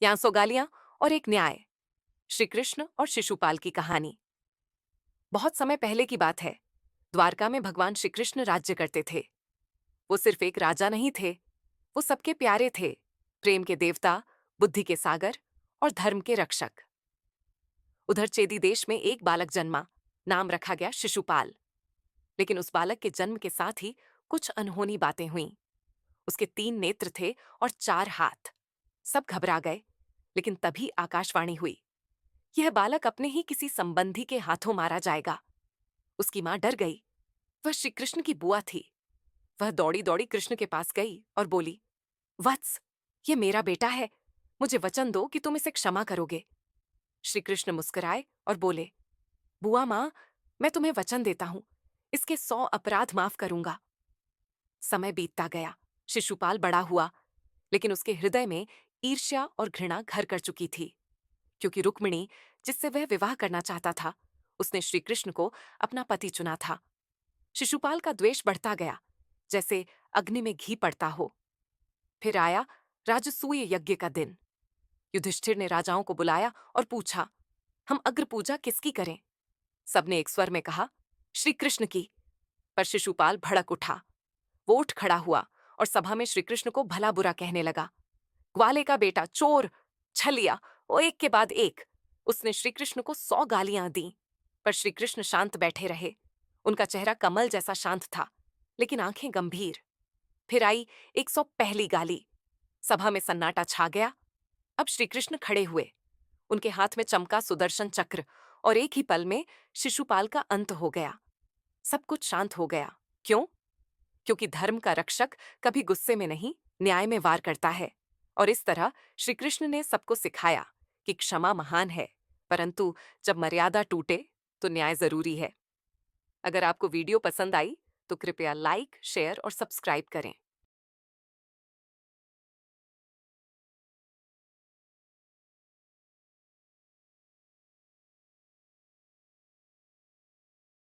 यहाँ 100 गालियां और एक न्याय। श्री कृष्ण और शिशुपाल की कहानी। बहुत समय पहले की बात है। द्वारका में भगवान श्री कृष्ण राज्य करते थे। वो सिर्फ एक राजा नहीं थे, वो सबके प्यारे थे। प्रेम के देवता, बुद्धि के सागर और धर्म के रक्षक। उधर चेदी देश में एक बालक जन्मा। नाम रखा गया शिशुपाल। लेकिन उस बालक के जन्म के साथ ही कुछ अनहोनी बातें हुईं। उसके 3 नेत्र थे और 4 हाथ। सब घबरा गए। लेकिन तभी आकाशवाणी हुई, यह बालक अपने ही किसी संबंधी के हाथों मारा जाएगा। उसकी मां डर गई। वह श्री कृष्ण की बुआ थी। वह दौड़ी दौड़ी कृष्ण के पास गई और बोली, वत्स, ये मेरा बेटा है। मुझे वचन दो कि तुम इसे क्षमा करोगे। श्री कृष्ण मुस्कुराए और बोले, बुआ मां, मैं तुम्हें वचन देता हूं, इसके 100 अपराध माफ करूंगा। समय बीतता गया। शिशुपाल बड़ा हुआ, लेकिन उसके हृदय में ईर्ष्या और घृणा घर कर चुकी थी। क्योंकि रुक्मिणी, जिससे वह विवाह करना चाहता था, उसने श्री कृष्ण को अपना पति चुना था। शिशुपाल का द्वेष बढ़ता गया, जैसे अग्नि में घी पड़ता हो। फिर आया राजसूय यज्ञ का दिन। युधिष्ठिर ने राजाओं को बुलाया और पूछा, हम अग्र पूजा किसकी करें? सबने एक स्वर में कहा, श्री कृष्ण की। पर शिशुपाल भड़क उठा। वो उठ खड़ा हुआ और सभा में श्री कृष्ण को भला बुरा कहने लगा। ग्वाले का बेटा, चोर, छलिया, वो एक के बाद एक। उसने श्री कृष्ण को 100 गालियां दी। पर श्री कृष्ण शांत बैठे रहे। उनका चेहरा कमल जैसा शांत था, लेकिन आंखें गंभीर। फिर आई 101 गाली। सभा में सन्नाटा छा गया। अब श्री कृष्ण खड़े हुए। उनके हाथ में चमका सुदर्शन चक्र और एक ही पल में शिशुपाल का अंत हो गया। सब कुछ शांत हो गया। क्यों? क्योंकि धर्म का रक्षक कभी गुस्से में नहीं, न्याय में वार करता है। और इस तरह श्री कृष्ण ने सबको सिखाया कि क्षमा महान है, परंतु जब मर्यादा टूटे तो न्याय जरूरी है। अगर आपको वीडियो पसंद आई तो कृपया लाइक, शेयर और सब्सक्राइब करें।